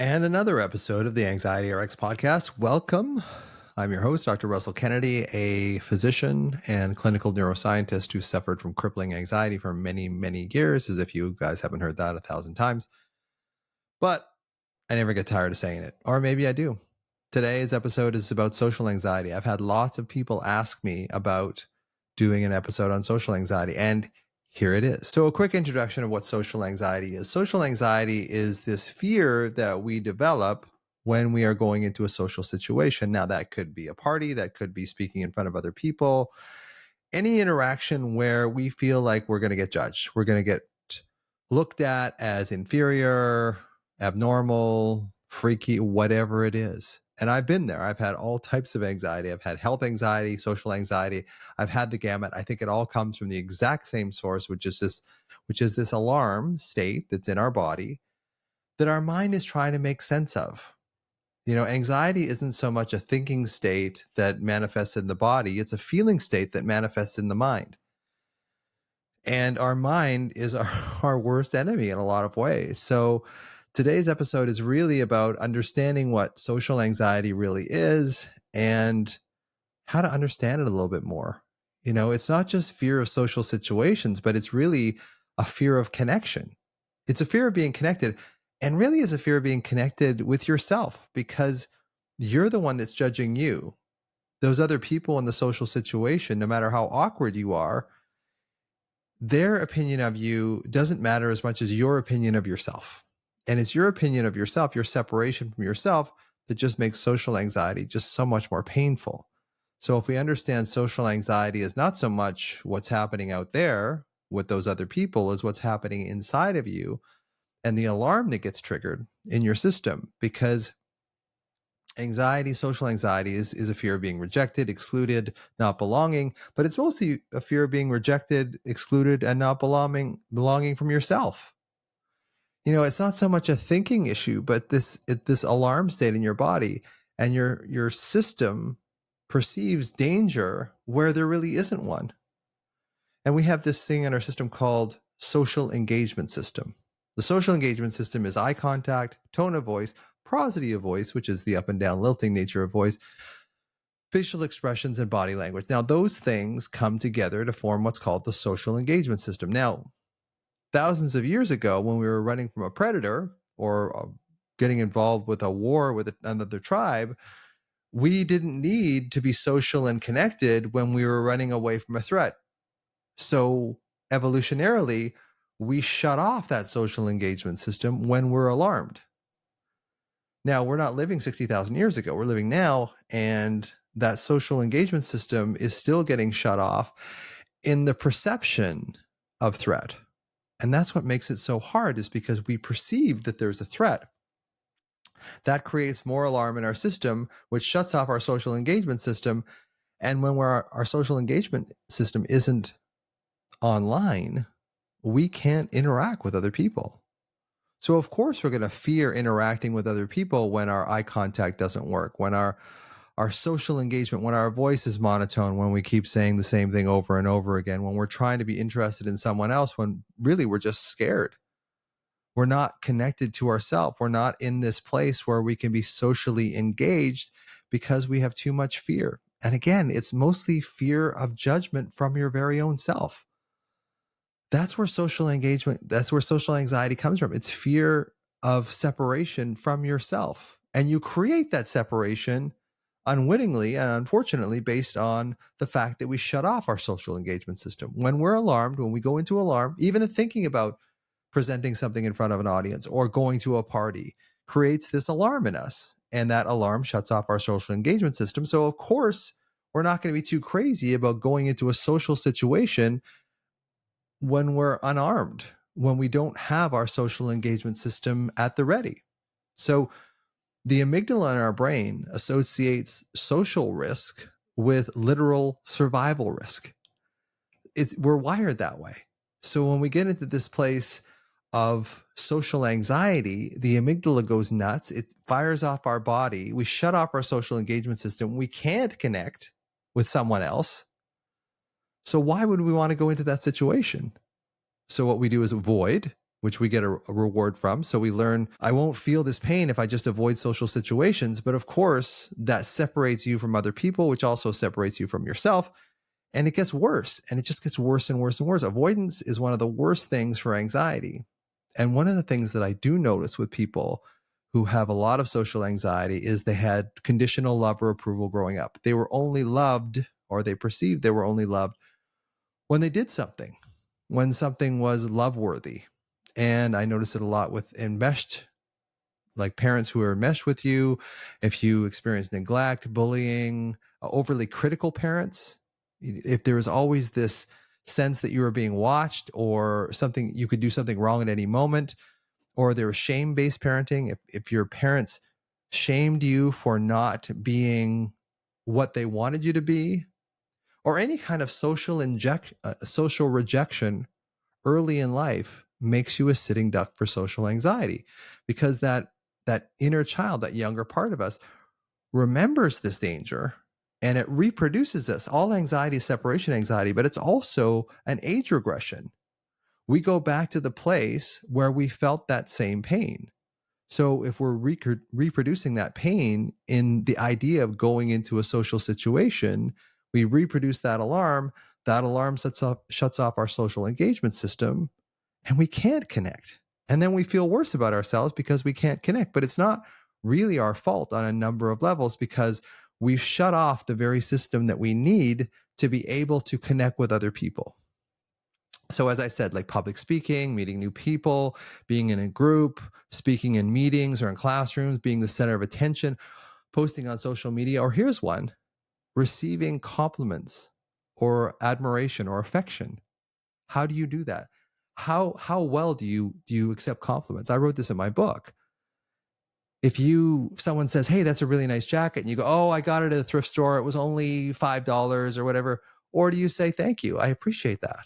And another episode of the Anxiety RX podcast. Welcome. I'm your host, Dr. Russell Kennedy, a physician and clinical neuroscientist who suffered from crippling anxiety for many, many years, as if you guys haven't heard that 1,000 times. But I never get tired of saying it, or maybe I do. Today's episode is about social anxiety. I've had lots of people ask me about doing an episode on social anxiety, and here it is. So, a quick introduction of what social anxiety is. Social anxiety is this fear that we develop when we are going into a social situation. Now, that could be a party, that could be speaking in front of other people, any interaction where we feel like we're going to get judged, we're going to get looked at as inferior, abnormal, freaky, whatever it is. And I've been there. I've had all types of anxiety. I've had health anxiety, social anxiety. I've had the gamut. I think it all comes from the exact same source, which is this alarm state that's in our body that our mind is trying to make sense of. You know, anxiety isn't so much a thinking state that manifests in the body, it's a feeling state that manifests in the mind. And our mind is our worst enemy in a lot of ways. So today's episode is really about understanding what social anxiety really is and how to understand it a little bit more. You know, it's not just fear of social situations, but it's really a fear of connection. It's a fear of being connected, and really is a fear of being connected with yourself, because you're the one that's judging you. Those other people in the social situation, no matter how awkward you are, their opinion of you doesn't matter as much as your opinion of yourself. And it's your opinion of yourself, your separation from yourself, that just makes social anxiety just so much more painful. So if we understand social anxiety is not so much what's happening out there with those other people as what's happening inside of you, and the alarm that gets triggered in your system, because anxiety, social anxiety is a fear of being rejected, excluded, not belonging, but it's mostly a fear of being rejected, excluded, and not belonging from yourself. You know, it's not so much a thinking issue, but this alarm state in your body, and your system perceives danger where there really isn't one. And we have this thing in our system called social engagement system. The social engagement system is eye contact, tone of voice, prosody of voice, which is the up and down lilting nature of voice, facial expressions, and body language. Now, those things come together to form what's called the social engagement system. Now, thousands of years ago, when we were running from a predator or getting involved with a war with another tribe, we didn't need to be social and connected when we were running away from a threat. So evolutionarily, we shut off that social engagement system when we're alarmed. Now, we're not living 60,000 years ago. We're living now, and that social engagement system is still getting shut off in the perception of threat. And that's what makes it so hard, is because we perceive that there's a threat. That creates more alarm in our system, which shuts off our social engagement system. And when our social engagement system isn't online, we can't interact with other people. So of course we're going to fear interacting with other people when our eye contact doesn't work, when our social engagement, when our voice is monotone, when we keep saying the same thing over and over again, when we're trying to be interested in someone else, when really we're just scared. We're not connected to ourselves. We're not in this place where we can be socially engaged because we have too much fear. And again, it's mostly fear of judgment from your very own self. That's where social anxiety comes from. It's fear of separation from yourself. And you create that separation unwittingly and unfortunately based on the fact that we shut off our social engagement system. When we're alarmed, when we go into alarm, even thinking about presenting something in front of an audience or going to a party creates this alarm in us. And that alarm shuts off our social engagement system. So of course, we're not going to be too crazy about going into a social situation when we're unarmed, when we don't have our social engagement system at the ready. So the amygdala in our brain associates social risk with literal survival risk. We're wired that way. So when we get into this place of social anxiety, the amygdala goes nuts. It fires off our body. We shut off our social engagement system. We can't connect with someone else. So why would we want to go into that situation? So what we do is avoid. which we get a reward from. So we learn, I won't feel this pain if I just avoid social situations. But of course, that separates you from other people, which also separates you from yourself. And it gets worse, and it just gets worse and worse and worse. Avoidance is one of the worst things for anxiety. And one of the things that I do notice with people who have a lot of social anxiety is they had conditional love or approval growing up. They were only loved, or they perceived they were only loved when they did something, when something was love worthy. And I notice it a lot with enmeshed, like parents who are enmeshed with you. If you experience neglect, bullying, overly critical parents, if there is always this sense that you are being watched, or something, you could do something wrong at any moment, or there is shame-based parenting. If your parents shamed you for not being what they wanted you to be, or any kind of social rejection early in life, makes you a sitting duck for social anxiety, because that inner child, that younger part of us, remembers this danger, and it reproduces this. All anxiety is separation anxiety, but it's also an age regression. We go back to the place where we felt that same pain. So if we're reproducing that pain in the idea of going into a social situation, we reproduce that alarm. That alarm shuts off our social engagement system, and we can't connect. And then we feel worse about ourselves because we can't connect. But it's not really our fault on a number of levels, because we've shut off the very system that we need to be able to connect with other people. So as I said, like public speaking, meeting new people, being in a group, speaking in meetings or in classrooms, being the center of attention, posting on social media, or here's one, receiving compliments or admiration or affection. How do you do that? How well do you accept compliments? I wrote this in my book. If someone says, "Hey, that's a really nice jacket," and you go, "Oh, I got it at a thrift store. It was only $5 or whatever," or do you say, "Thank you, I appreciate that"?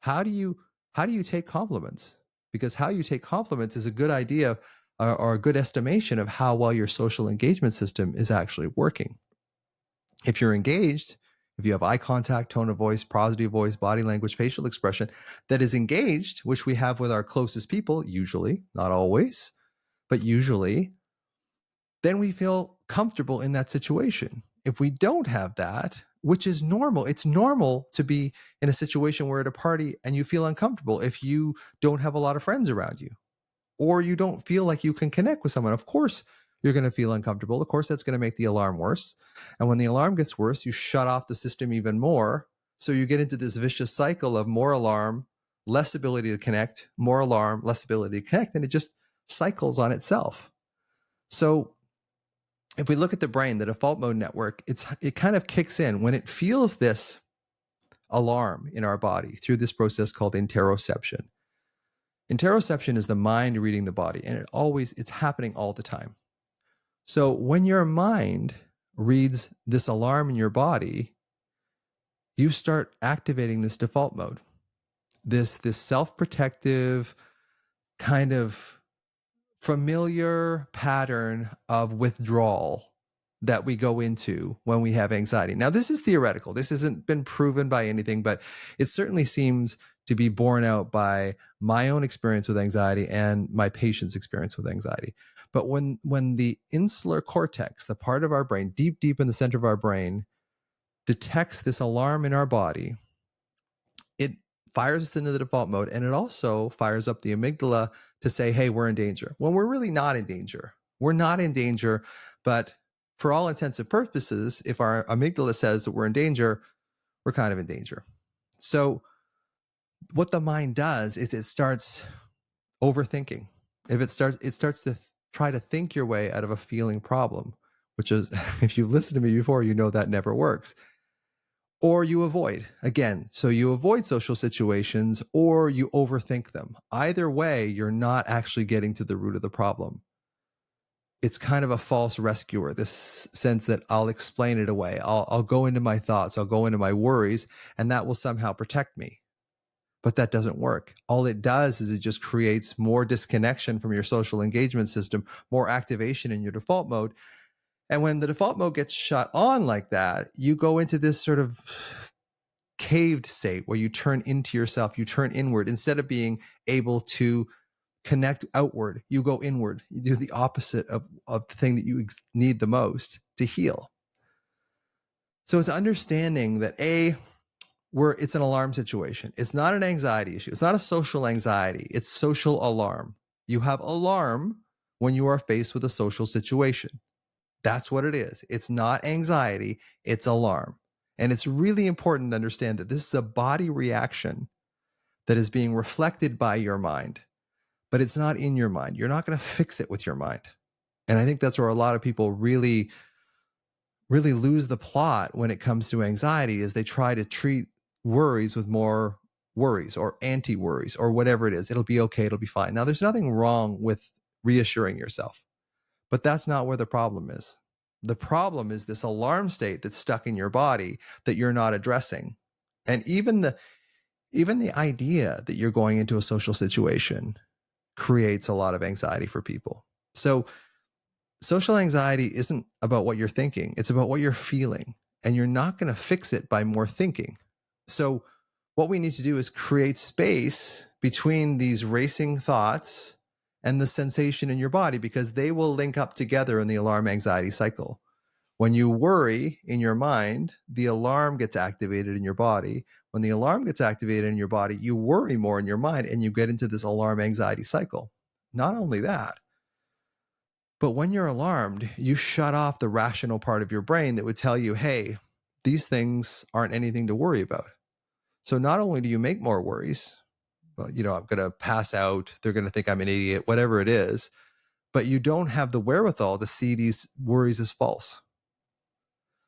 How do you take compliments? Because how you take compliments is a good idea, or a good estimation of how well your social engagement system is actually working. If you're engaged, if you have eye contact, tone of voice, positive voice, body language, facial expression that is engaged, which we have with our closest people, usually, not always, but usually, then we feel comfortable in that situation. If we don't have that, which is normal, it's normal to be in a situation where at a party and you feel uncomfortable if you don't have a lot of friends around you, or you don't feel like you can connect with someone. Of course, you're going to feel uncomfortable. Of course, that's going to make the alarm worse. And when the alarm gets worse, you shut off the system even more. So you get into this vicious cycle of more alarm, less ability to connect, more alarm, less ability to connect, and it just cycles on itself. So if we look at the brain, the default mode network, it kind of kicks in when it feels this alarm in our body through this process called interoception. Interoception is the mind reading the body, and it's happening all the time. So when your mind reads this alarm in your body, you start activating this default mode, this self-protective kind of familiar pattern of withdrawal that we go into when we have anxiety. Now, this is theoretical. This hasn't been proven by anything, but it certainly seems to be borne out by my own experience with anxiety and my patient's experience with anxiety. But when the insular cortex, the part of our brain deep in the center of our brain, detects this alarm in our body, it fires us into the default mode, and it also fires up the amygdala to say, hey, we're in danger, when we're really not in danger. We're not in danger, but for all intents and purposes, if our amygdala says that we're in danger, we're kind of in danger. So what the mind does is it starts overthinking. It starts to try to think your way out of a feeling problem, which is, if you've listened to me before, you know that never works. Or you avoid. Again, so you avoid social situations or you overthink them. Either way, you're not actually getting to the root of the problem. It's kind of a false rescuer, this sense that I'll explain it away. I'll go into my thoughts, I'll go into my worries, and that will somehow protect me. But that doesn't work. All it does is it just creates more disconnection from your social engagement system, more activation in your default mode. And when the default mode gets shut on like that, you go into this sort of caved state where you turn into yourself, you turn inward. Instead of being able to connect outward, you go inward. You do the opposite of the thing that you need the most to heal. So it's understanding that it's an alarm situation. It's not an anxiety issue. It's not a social anxiety. It's social alarm. You have alarm when you are faced with a social situation. That's what it is. It's not anxiety, it's alarm. And it's really important to understand that this is a body reaction that is being reflected by your mind, but it's not in your mind. You're not going to fix it with your mind. And I think that's where a lot of people really lose the plot when it comes to anxiety, is they try to treat worries with more worries or anti-worries or whatever it is. It'll be okay, it'll be fine. Now, there's nothing wrong with reassuring yourself, but that's not where the problem is. The problem is this alarm state that's stuck in your body that you're not addressing. And even the idea that you're going into a social situation creates a lot of anxiety for people. So social anxiety isn't about what you're thinking, it's about what you're feeling. And you're not going to fix it by more thinking. So what we need to do is create space between these racing thoughts and the sensation in your body, because they will link up together in the alarm anxiety cycle. When you worry in your mind, the alarm gets activated in your body. When the alarm gets activated in your body, you worry more in your mind and you get into this alarm anxiety cycle. Not only that, but when you're alarmed, you shut off the rational part of your brain that would tell you, hey, these things aren't anything to worry about. So not only do you make more worries, well, I'm going to pass out, they're going to think I'm an idiot, whatever it is, but you don't have the wherewithal to see these worries as false.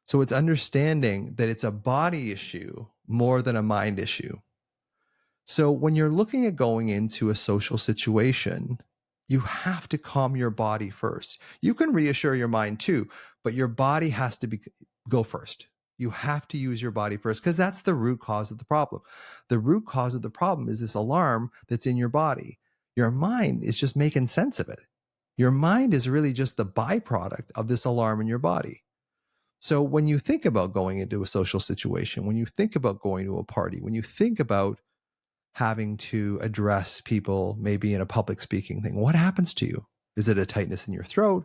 So it's understanding that it's a body issue more than a mind issue. So when you're looking at going into a social situation, you have to calm your body first. You can reassure your mind too, but your body has to go first. You have to use your body first, because that's the root cause of the problem. The root cause of the problem is this alarm that's in your body. Your mind is just making sense of it. Your mind is really just the byproduct of this alarm in your body. So when you think about going into a social situation, when you think about going to a party, when you think about having to address people maybe in a public speaking thing, what happens to you? Is it a tightness in your throat?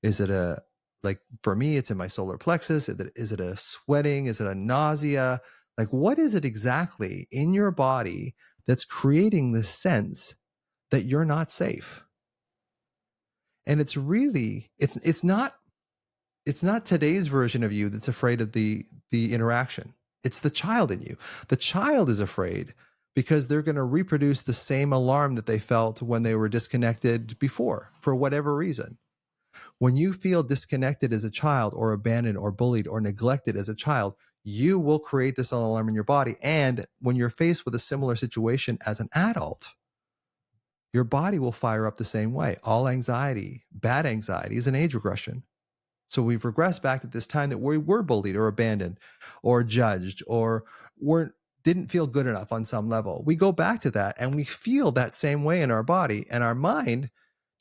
Is it like for me, it's in my solar plexus? Is it a sweating? Is it a nausea? Like, what is it exactly in your body that's creating this sense that you're not safe? And it's really, it's not today's version of you that's afraid of the interaction. It's the child in you. The child is afraid because they're going to reproduce the same alarm that they felt when they were disconnected before, for whatever reason. When you feel disconnected as a child, or abandoned or bullied or neglected as a child, you will create this alarm in your body. And when you're faced with a similar situation as an adult, your body will fire up the same way. All anxiety, bad anxiety, is an age regression. So we've regressed back to this time that we were bullied or abandoned or judged or didn't feel good enough on some level. We go back to that and we feel that same way in our body, and our mind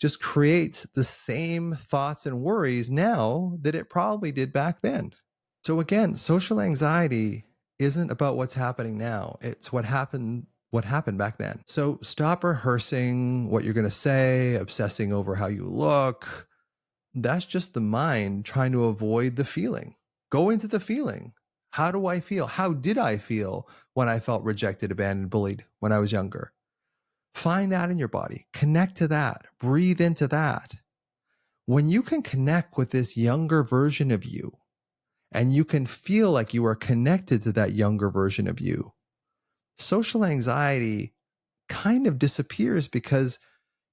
just creates the same thoughts and worries now that it probably did back then. So again, social anxiety isn't about what's happening now. It's what happened back then. So stop rehearsing what you're going to say, obsessing over how you look. That's just the mind trying to avoid the feeling. Go into the feeling. How do I feel? How did I feel when I felt rejected, abandoned, bullied when I was younger? Find that in your body. Connect to that. Breathe into that. When you can connect with this younger version of you, and you can feel like you are connected to that younger version of you, social anxiety kind of disappears, because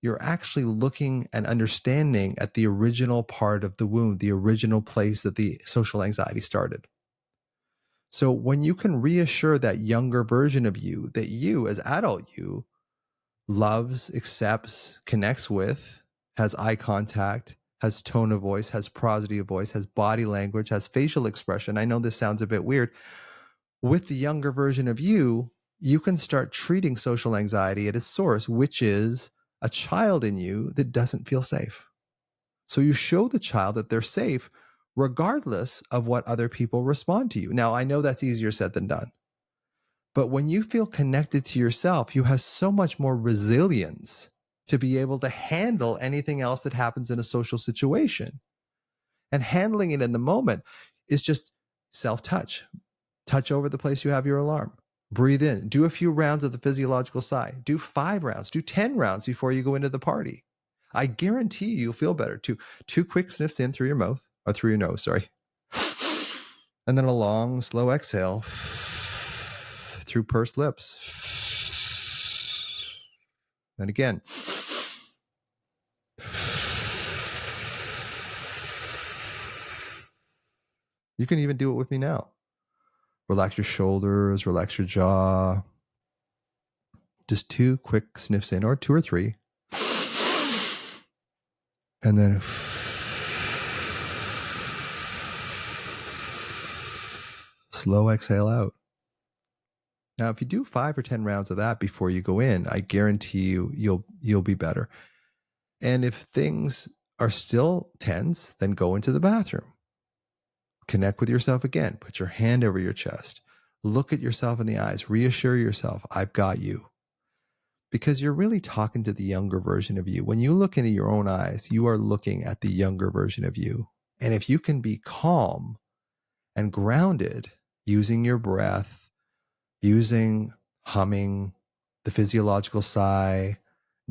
you're actually looking and understanding at the original part of the wound, the original place that the social anxiety started. So when you can reassure that younger version of you that you, as adult you, loves, accepts, connects with, has eye contact, has tone of voice, has prosody of voice, has body language, has facial expression. I know this sounds a bit weird. With the younger version of you, you can start treating social anxiety at its source, which is a child in you that doesn't feel safe. So you show the child that they're safe regardless of what other people respond to you. Now, I know that's easier said than done. But when you feel connected to yourself, you have so much more resilience to be able to handle anything else that happens in a social situation. And handling it in the moment is just self-touch. Touch over the place you have your alarm. Breathe in. Do a few rounds of the physiological sigh. Do 5 rounds. Do 10 rounds before you go into the party. I guarantee you'll feel better. Two quick sniffs in through your mouth, or through your nose, sorry. And then a long, slow exhale through pursed lips. And again. You can even do it with me now. Relax your shoulders, relax your jaw. Just 2 quick sniffs in, or 2 or 3. And then slow exhale out. Now, if you do 5 or 10 rounds of that before you go in, I guarantee you'll be better. And if things are still tense, then go into the bathroom. Connect with yourself again. Put your hand over your chest. Look at yourself in the eyes. Reassure yourself, I've got you. Because you're really talking to the younger version of you. When you look into your own eyes, you are looking at the younger version of you. And if you can be calm and grounded using your breath, using humming, the physiological sigh,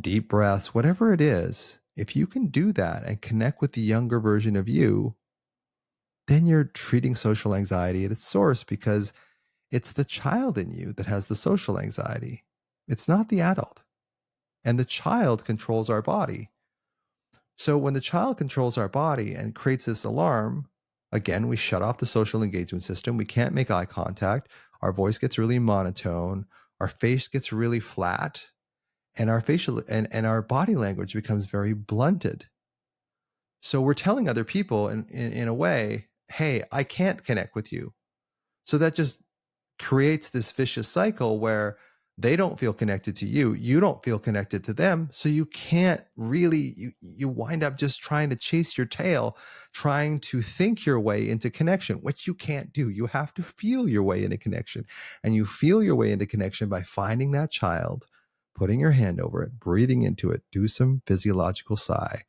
deep breaths, whatever it is, if you can do that and connect with the younger version of you, then you're treating social anxiety at its source, because it's the child in you that has the social anxiety. It's not the adult. And the child controls our body. So when the child controls our body and creates this alarm, again, we shut off the social engagement system. We can't make eye contact. Our voice gets really monotone. Our face gets really flat. And our facial and our body language becomes very blunted. So we're telling other people in a way, hey, I can't connect with you. So that just creates this vicious cycle where they don't feel connected to you. You don't feel connected to them. So you can't really, you wind up just trying to chase your tail, trying to think your way into connection, which you can't do. You have to feel your way into connection. And you feel your way into connection by finding that child, putting your hand over it, breathing into it, do some physiological sigh.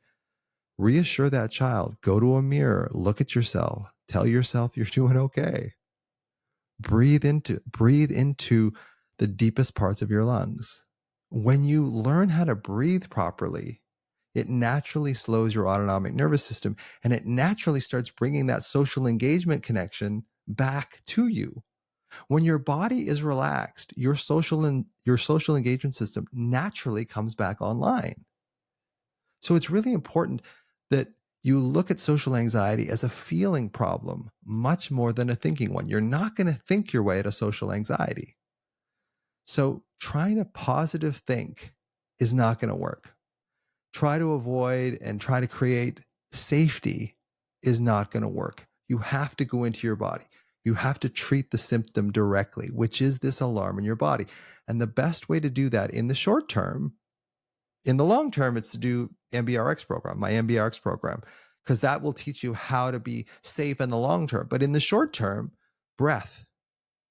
Reassure that child, go to a mirror, look at yourself, tell yourself you're doing okay. Breathe into the deepest parts of your lungs. When you learn how to breathe properly, it naturally slows your autonomic nervous system, and it naturally starts bringing that social engagement connection back to you. When your body is relaxed, your social engagement system naturally comes back online. So it's really important that you look at social anxiety as a feeling problem much more than a thinking one. You're not going to think your way out of social anxiety. So trying to positive think is not going to work. Try to avoid and try to create safety is not going to work. You have to go into your body. You have to treat the symptom directly, which is this alarm in your body. And the best way to do that in the short term, in the long term, it's to do MBRX program, my MBRX program, because that will teach you how to be safe in the long term. But in the short term, breath,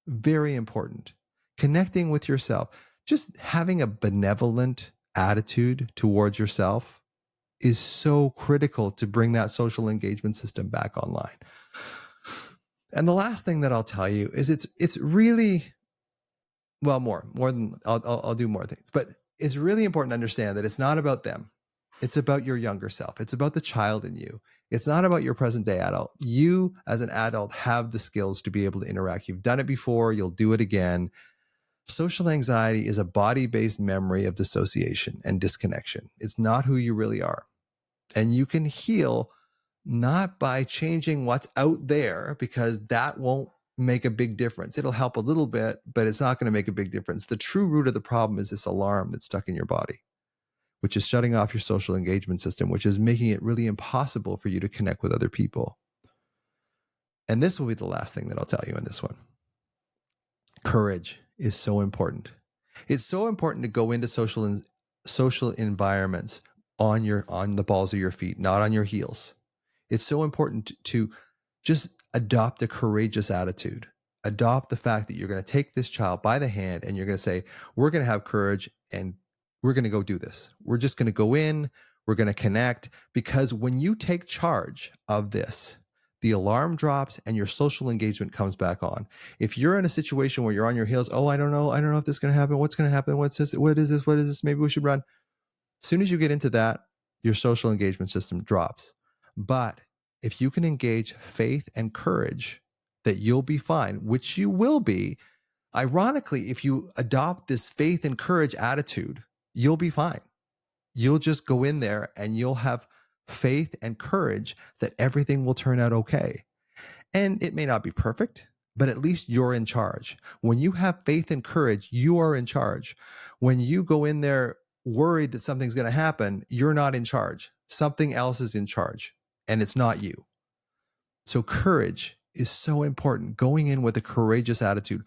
very important. Connecting with yourself, just having a benevolent attitude towards yourself is so critical to bring that social engagement system back online. And the last thing that I'll tell you is it's really, well, more than I'll do more things, but it's really important to understand that it's not about them. It's about your younger self. It's about the child in you. It's not about your present day adult. You as an adult have the skills to be able to interact. You've done it before. You'll do it again. Social anxiety is a body-based memory of dissociation and disconnection. It's not who you really are. And you can heal not by changing what's out there, because that won't make a big difference. It'll help a little bit, but it's not going to make a big difference. The true root of the problem is this alarm that's stuck in your body, which is shutting off your social engagement system, which is making it really impossible for you to connect with other people. And this will be the last thing that I'll tell you in this one. Courage is so important. It's so important to go into social environments on the balls of your feet, not on your heels. It's so important to just adopt a courageous attitude. Adopt the fact that you're going to take this child by the hand and you're going to say, we're going to have courage and we're going to go do this. We're just going to go in, we're going to connect. Because when you take charge of this, the alarm drops and your social engagement comes back on. If you're in a situation where you're on your heels, oh, I don't know if this is going to happen. What's going to happen? What's this? What is this? What is this? Maybe we should run. As soon as you get into that, your social engagement system drops. But if you can engage faith and courage that you'll be fine, which you will be, ironically, if you adopt this faith and courage attitude, you'll be fine. You'll just go in there and you'll have faith and courage that everything will turn out okay. And it may not be perfect, but at least you're in charge. When you have faith and courage, you are in charge. When you go in there worried that something's going to happen, you're not in charge. Something else is in charge, and it's not you. So courage is so important, going in with a courageous attitude,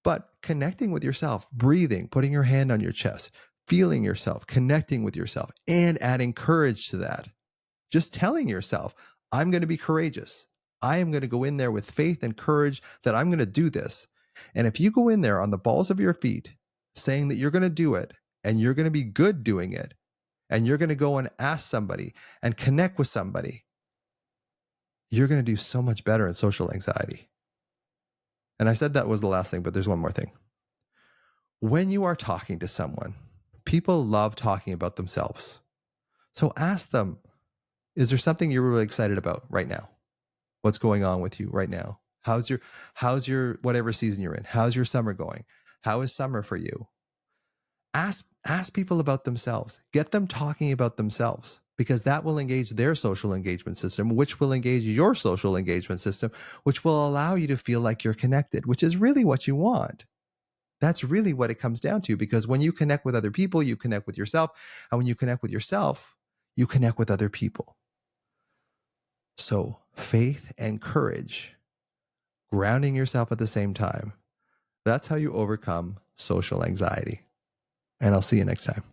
but connecting with yourself, breathing, putting your hand on your chest, feeling yourself, connecting with yourself, and adding courage to that. Just telling yourself, I'm going to be courageous. I am going to go in there with faith and courage that I'm going to do this. And if you go in there on the balls of your feet, saying that you're going to do it and you're going to be good doing it, and you're going to go and ask somebody and connect with somebody, you're going to do so much better in social anxiety. And I said that was the last thing, but there's one more thing. When you are talking to someone, people love talking about themselves. So ask them, is there something you're really excited about right now? What's going on with you right now? How's your whatever season you're in? How's your summer going? How is summer for you? Ask people about themselves. Get them talking about themselves, because that will engage their social engagement system, which will engage your social engagement system, which will allow you to feel like you're connected, which is really what you want. That's really what it comes down to, because when you connect with other people, you connect with yourself. And when you connect with yourself, you connect with other people. So faith and courage, grounding yourself at the same time. That's how you overcome social anxiety. And I'll see you next time.